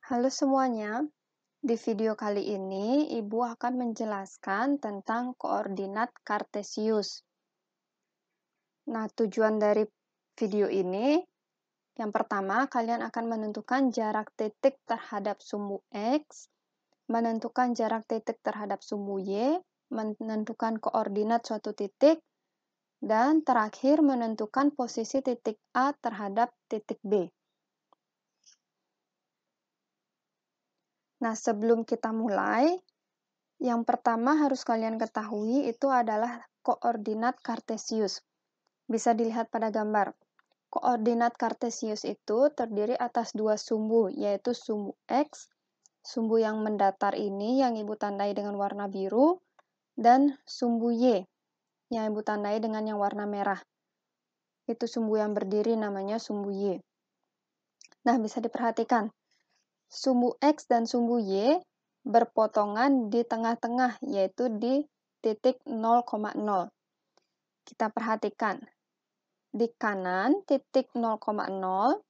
Halo semuanya, di video kali ini Ibu akan menjelaskan tentang koordinat kartesius. Nah, tujuan dari video ini, yang pertama kalian akan menentukan jarak titik terhadap sumbu X, menentukan jarak titik terhadap sumbu Y, menentukan koordinat suatu titik, dan terakhir menentukan posisi titik A terhadap titik B. Nah, sebelum kita mulai, yang pertama harus kalian ketahui itu adalah koordinat kartesius. Bisa dilihat pada gambar. Koordinat kartesius itu terdiri atas dua sumbu, yaitu sumbu X, sumbu yang mendatar ini yang Ibu tandai dengan warna biru, dan sumbu Y, yang Ibu tandai dengan yang warna merah. Itu sumbu yang berdiri namanya sumbu Y. Nah, bisa diperhatikan. Sumbu X dan sumbu Y berpotongan di tengah-tengah, yaitu di titik 0,0. Kita perhatikan, di kanan titik 0,0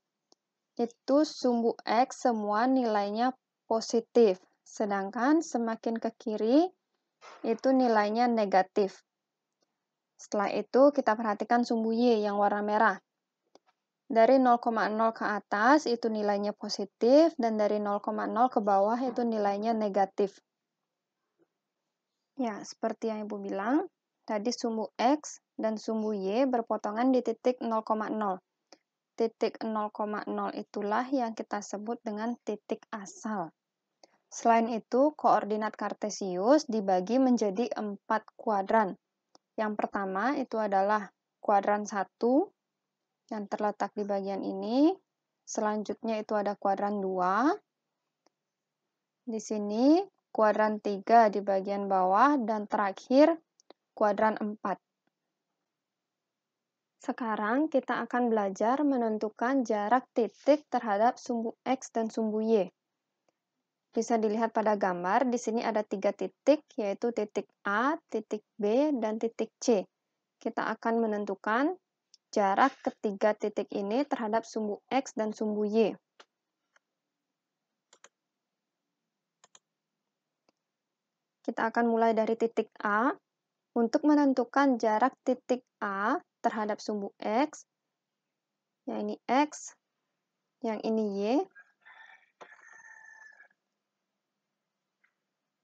itu sumbu X semua nilainya positif, sedangkan semakin ke kiri itu nilainya negatif. Setelah itu kita perhatikan sumbu Y yang warna merah. Dari 0,0 ke atas itu nilainya positif, dan dari 0,0 ke bawah itu nilainya negatif. Ya, seperti yang Ibu bilang, tadi sumbu X dan sumbu Y berpotongan di titik 0,0. Titik 0,0 itulah yang kita sebut dengan titik asal. Selain itu, koordinat kartesius dibagi menjadi 4 kuadran. Yang pertama itu adalah kuadran 1, yang terletak di bagian ini. Selanjutnya itu ada kuadran 2. Di sini kuadran 3 di bagian bawah, dan terakhir kuadran 4. Sekarang kita akan belajar menentukan jarak titik terhadap sumbu X dan sumbu Y. Bisa dilihat pada gambar, di sini ada 3 titik, yaitu titik A, titik B, dan titik C. Kita akan menentukan jarak ketiga titik ini terhadap sumbu X dan sumbu Y. Kita akan mulai dari titik A. Untuk menentukan jarak titik A terhadap sumbu X, yang ini X, yang ini Y,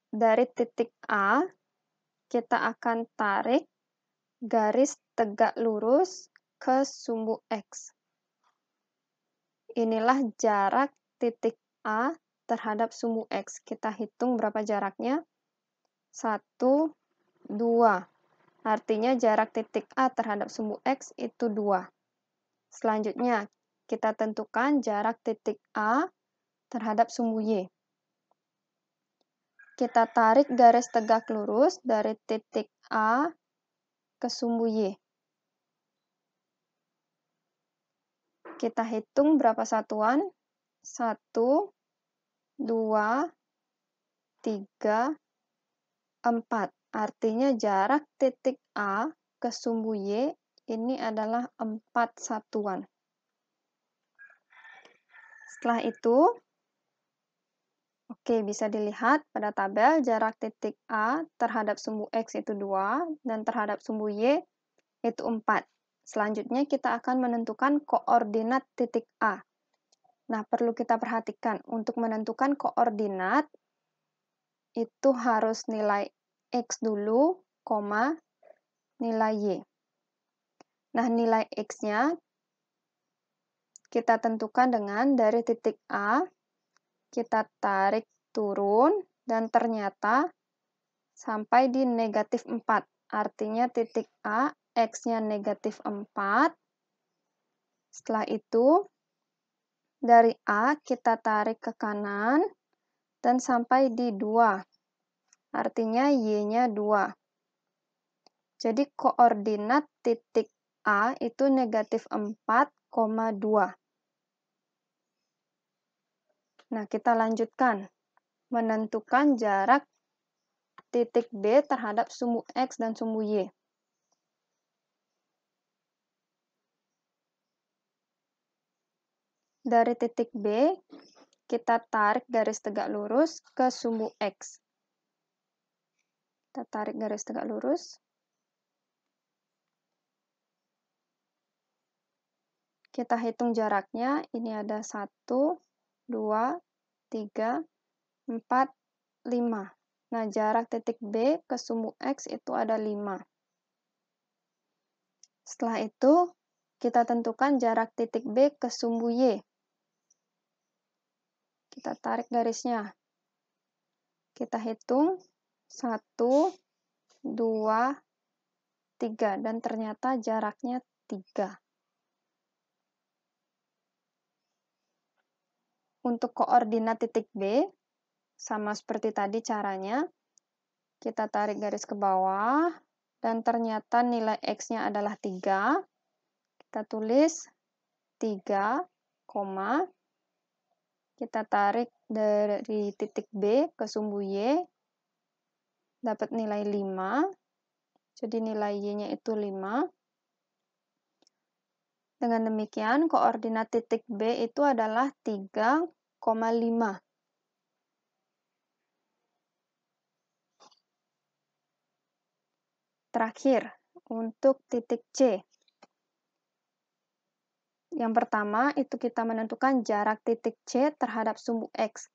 dari titik A, kita akan tarik garis tegak lurus ke sumbu X. Inilah jarak titik A terhadap sumbu X. Kita hitung berapa jaraknya. 1, 2. Artinya jarak titik A terhadap sumbu X itu 2. Selanjutnya, kita tentukan jarak titik A terhadap sumbu Y. Kita tarik garis tegak lurus dari titik A ke sumbu Y. Kita hitung berapa satuan? 1, 2, 3, 4. Artinya jarak titik A ke sumbu Y ini adalah 4 satuan. Setelah itu, oke, bisa dilihat pada tabel jarak titik A terhadap sumbu X itu 2, dan terhadap sumbu Y itu 4. Selanjutnya kita akan menentukan koordinat titik A. Nah, perlu kita perhatikan, untuk menentukan koordinat itu harus nilai X dulu, nilai Y. Nah, nilai X-nya kita tentukan dengan dari titik A, kita tarik turun, dan ternyata sampai di negatif 4. Artinya titik A, X-nya negatif 4. Setelah itu, dari A kita tarik ke kanan, dan sampai di 2. Artinya Y-nya 2. Jadi koordinat titik A itu negatif 4,2. Nah, kita lanjutkan. Menentukan jarak titik B terhadap sumbu X dan sumbu Y. Dari titik B, kita tarik garis tegak lurus ke sumbu X. Kita tarik garis tegak lurus. Kita hitung jaraknya, ini ada 1, 2, 3, 4, 5. Nah, jarak titik B ke sumbu X itu ada 5. Setelah itu, kita tentukan jarak titik B ke sumbu Y. Kita tarik garisnya. Kita hitung 1, 2, 3, dan ternyata jaraknya 3. Untuk koordinat titik B, sama seperti tadi caranya, kita tarik garis ke bawah, dan ternyata nilai X-nya adalah 3. Kita tulis 3, kita tarik dari titik B ke sumbu Y, dapat nilai 5, jadi nilai Y-nya itu 5. Dengan demikian, koordinat titik B itu adalah 3,5. Terakhir, untuk titik C. Yang pertama, itu kita menentukan jarak titik C terhadap sumbu X.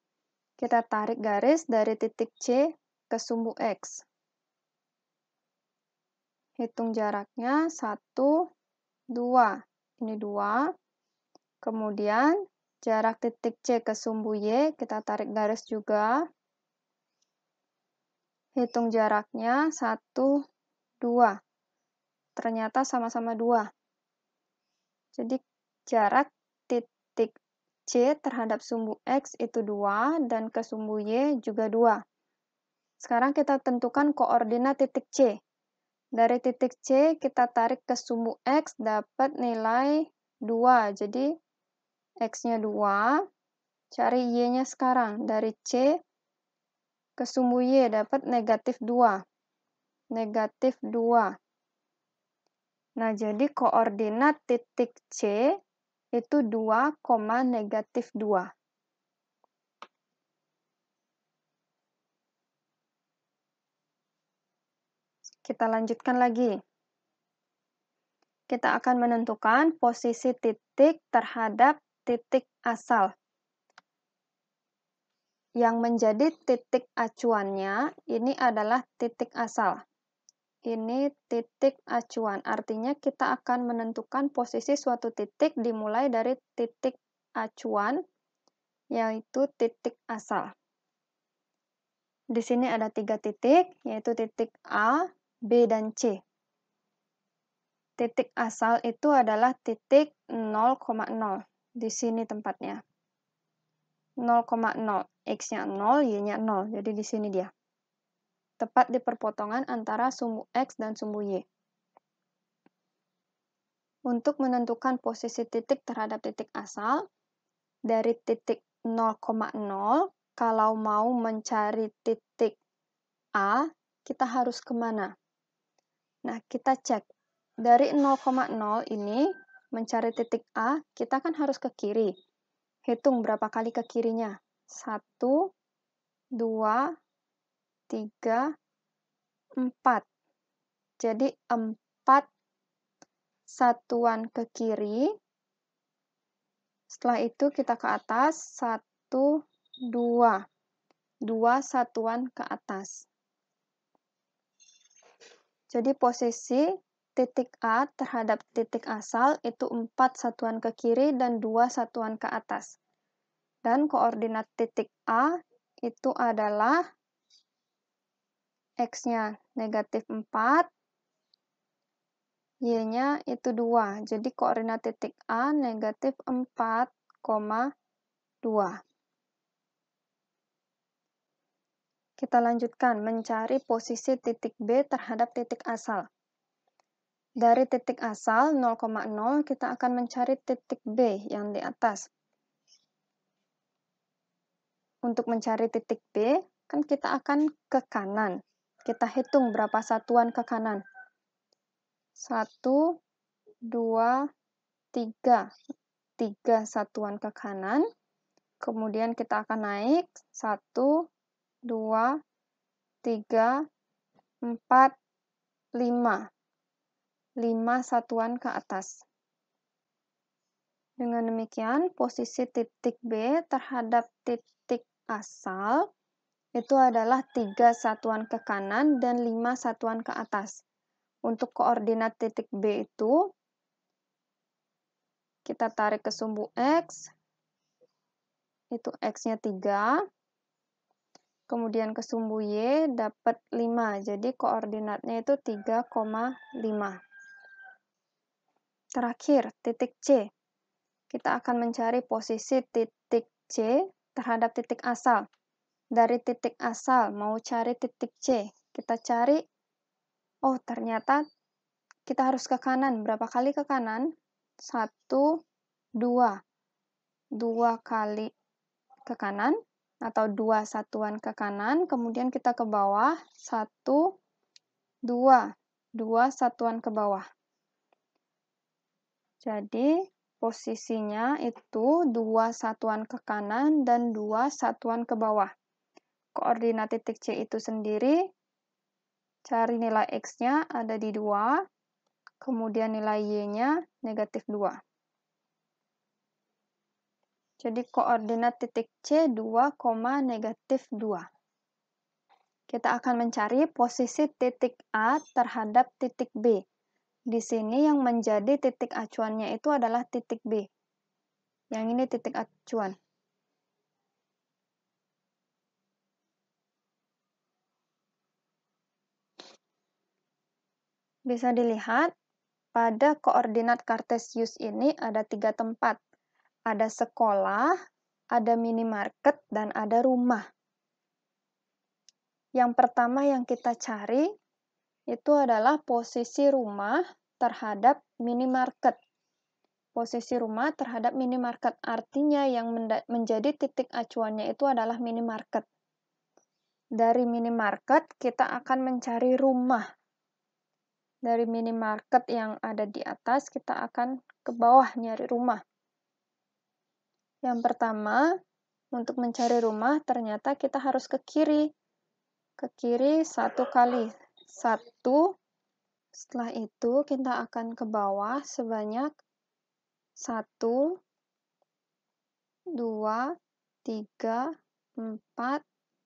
Kita tarik garis dari titik C ke sumbu X. Hitung jaraknya 1, 2. Ini 2. Kemudian, jarak titik C ke sumbu Y, kita tarik garis juga. Hitung jaraknya 1, 2. Ternyata sama-sama 2. Jadi, jarak titik C terhadap sumbu X itu 2, dan ke sumbu Y juga 2. Sekarang kita tentukan koordinat titik C. Dari titik C, kita tarik ke sumbu X, dapat nilai 2. Jadi, X-nya 2. Cari Y-nya sekarang. Dari C ke sumbu Y, dapat negatif 2. Negatif 2. Nah, jadi koordinat titik C itu 2, negatif 2. Kita lanjutkan lagi. Kita akan menentukan posisi titik terhadap titik asal. Yang menjadi titik acuannya, ini adalah titik asal. Ini titik acuan, artinya kita akan menentukan posisi suatu titik dimulai dari titik acuan, yaitu titik asal. Di sini ada 3 titik, yaitu titik A, B, dan C. Titik asal itu adalah titik 0,0. Di sini tempatnya. 0,0. X-nya 0, Y-nya 0. Jadi di sini dia. Tepat di perpotongan antara sumbu X dan sumbu Y. Untuk menentukan posisi titik terhadap titik asal, dari titik 0,0, kalau mau mencari titik A, kita harus kemana? Nah, kita cek. Dari 0,0 ini, mencari titik A, kita kan harus ke kiri. Hitung berapa kali ke kirinya. 1, 2, 3, 4. Jadi 4 satuan ke kiri. Setelah itu kita ke atas. 1, 2. 2 satuan ke atas. Jadi posisi titik A terhadap titik asal itu 4 satuan ke kiri dan 2 satuan ke atas. Dan koordinat titik A itu adalah X-nya negatif 4, Y-nya itu 2. Jadi koordinat titik A negatif 4,2. Kita lanjutkan mencari posisi titik B terhadap titik asal. Dari titik asal 0,0 kita akan mencari titik B yang di atas. Untuk mencari titik B, kan kita akan ke kanan. Kita hitung berapa satuan ke kanan. 1, 2, 3. 3 satuan ke kanan. Kemudian kita akan naik 1, 2, 3, 4, 5. 5 satuan ke atas. Dengan demikian, posisi titik B terhadap titik asal itu adalah 3 satuan ke kanan dan 5 satuan ke atas. Untuk koordinat titik B itu, kita tarik ke sumbu X, itu X-nya 3, kemudian ke sumbu Y dapat 5, jadi koordinatnya itu 3,5. Terakhir, titik C. Kita akan mencari posisi titik C terhadap titik asal. Dari titik asal, mau cari titik C. Kita cari, oh ternyata kita harus ke kanan. Berapa kali ke kanan? 1, 2. 2 kali ke kanan, atau 2 satuan ke kanan. Kemudian kita ke bawah, 1, 2. 2 satuan ke bawah. Jadi, posisinya itu 2 satuan ke kanan dan 2 satuan ke bawah. Koordinat titik C itu sendiri, cari nilai X-nya ada di 2, kemudian nilai Y-nya negatif 2. Jadi koordinat titik C 2, negatif 2. Kita akan mencari posisi titik A terhadap titik B. Di sini yang menjadi titik acuannya itu adalah titik B. Yang ini titik acuan. Bisa dilihat, pada koordinat Kartesius ini ada 3 tempat. Ada sekolah, ada minimarket, dan ada rumah. Yang pertama yang kita cari itu adalah posisi rumah terhadap minimarket. Posisi rumah terhadap minimarket, artinya yang menjadi titik acuannya itu adalah minimarket. Dari minimarket, kita akan mencari rumah. Dari minimarket yang ada di atas, kita akan ke bawah nyari rumah. Yang pertama, untuk mencari rumah, ternyata kita harus ke kiri. Ke kiri 1 kali. 1. Setelah itu, kita akan ke bawah sebanyak 1, 2, 3, 4,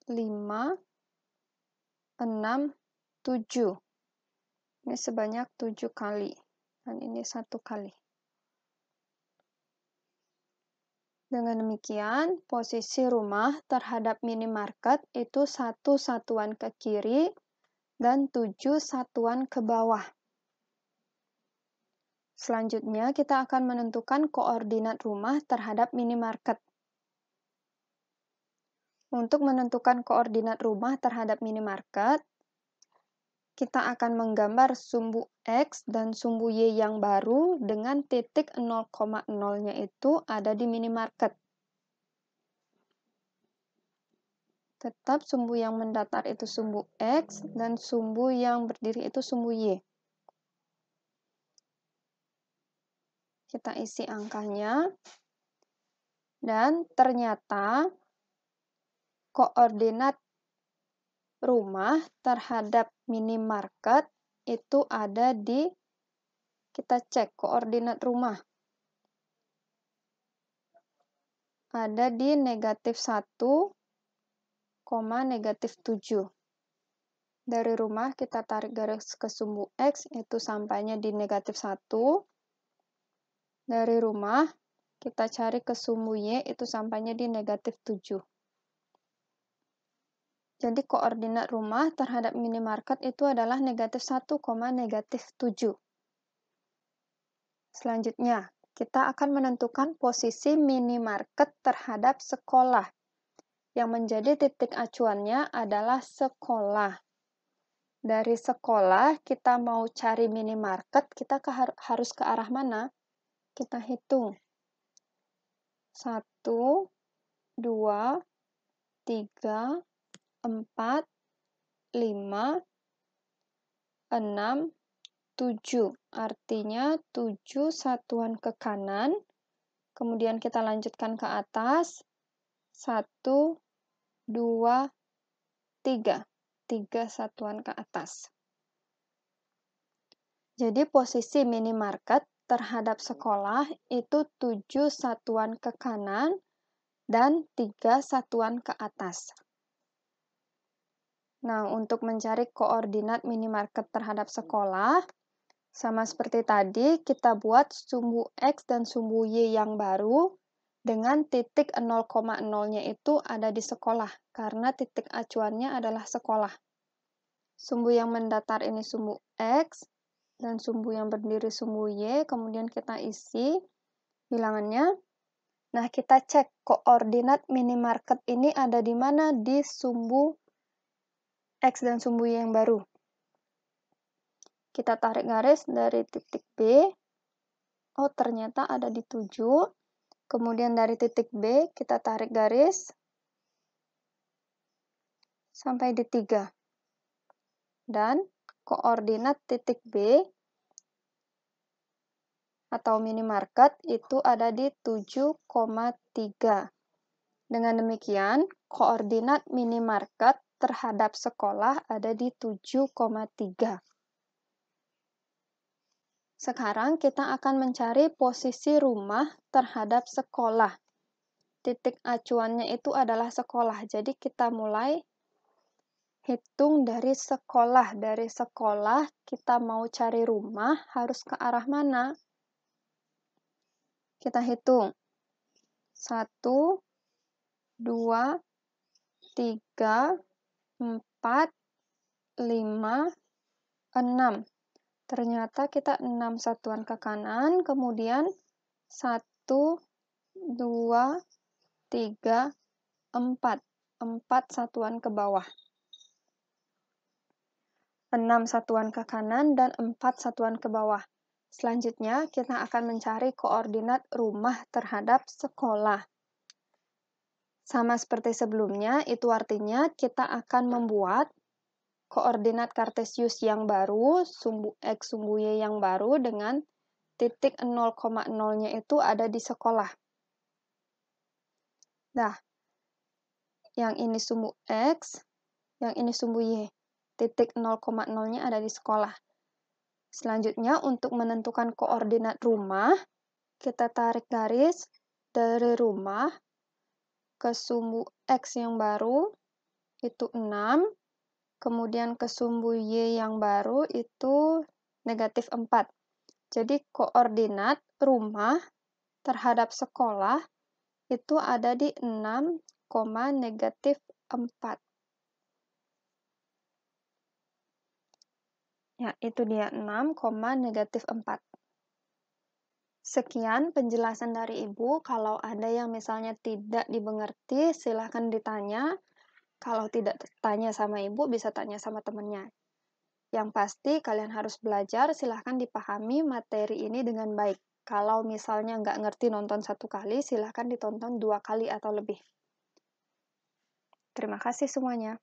5, 6, 7. Ini sebanyak 7 kali. Dan ini 1 kali. Dengan demikian, posisi rumah terhadap minimarket itu 1 satuan ke kiri dan 7 satuan ke bawah. Selanjutnya, kita akan menentukan koordinat rumah terhadap minimarket. Untuk menentukan koordinat rumah terhadap minimarket, kita akan menggambar sumbu X dan sumbu Y yang baru dengan titik 0,0-nya itu ada di minimarket. Tetap sumbu yang mendatar itu sumbu X dan sumbu yang berdiri itu sumbu Y. Kita isi angkanya. Dan ternyata koordinat rumah terhadap minimarket itu ada di, kita cek koordinat rumah. Ada di negatif 1, negatif 7. Dari rumah kita tarik garis ke sumbu X, itu sampainya di negatif 1. Dari rumah, kita cari ke sumbu Y, itu sampainya di negatif 7. Jadi koordinat rumah terhadap minimarket itu adalah negatif 1, negatif 7. Selanjutnya, kita akan menentukan posisi minimarket terhadap sekolah. Yang menjadi titik acuannya adalah sekolah. Dari sekolah, kita mau cari minimarket, kita harus ke arah mana? Kita hitung. 1, 2, 3, 4, 5, 6, 7. Artinya 7 satuan ke kanan. Kemudian kita lanjutkan ke atas. 1, 2, 3. 3 satuan ke atas. Jadi posisi minimarket terhadap sekolah itu 7 satuan ke kanan dan 3 satuan ke atas. Nah, untuk mencari koordinat minimarket terhadap sekolah, sama seperti tadi, kita buat sumbu X dan sumbu Y yang baru dengan titik 0,0-nya itu ada di sekolah, karena titik acuannya adalah sekolah. Sumbu yang mendatar ini sumbu X, dan sumbu yang berdiri sumbu Y, kemudian kita isi bilangannya. Nah, kita cek koordinat minimarket ini ada di mana di sumbu X dan sumbu Y yang baru. Kita tarik garis dari titik B, oh ternyata ada di 7, kemudian dari titik B kita tarik garis sampai di 3. Dan koordinat titik B atau minimarket itu ada di 7,3. Dengan demikian, koordinat minimarket terhadap sekolah ada di 7,3. Sekarang kita akan mencari posisi rumah terhadap sekolah. Titik acuannya itu adalah sekolah. Jadi kita mulai hitung dari sekolah. Dari sekolah kita mau cari rumah harus ke arah mana? Kita hitung. 1, 2, 3, 4, 5, 6. Ternyata kita 6 satuan ke kanan, kemudian 1, 2, 3, 4. 4 satuan ke bawah. 6 satuan ke kanan dan 4 satuan ke bawah. Selanjutnya, kita akan mencari koordinat rumah terhadap sekolah. Sama seperti sebelumnya, itu artinya kita akan membuat koordinat kartesius yang baru, sumbu X, sumbu Y yang baru dengan titik 0,0-nya itu ada di sekolah. Nah, yang ini sumbu X, yang ini sumbu Y. Titik 0,0-nya ada di sekolah. Selanjutnya, untuk menentukan koordinat rumah, kita tarik garis dari rumah ke sumbu X yang baru, itu 6. Kemudian ke sumbu Y yang baru itu negatif 4. Jadi koordinat rumah terhadap sekolah itu ada di 6, negatif 4. Ya, itu dia 6, negatif 4. Sekian penjelasan dari Ibu. Kalau ada yang misalnya tidak dimengerti, silahkan ditanya. Kalau tidak tanya sama Ibu, bisa tanya sama temannya. Yang pasti, kalian harus belajar, silahkan dipahami materi ini dengan baik. Kalau misalnya nggak ngerti nonton 1 kali, silahkan ditonton 2 kali atau lebih. Terima kasih semuanya.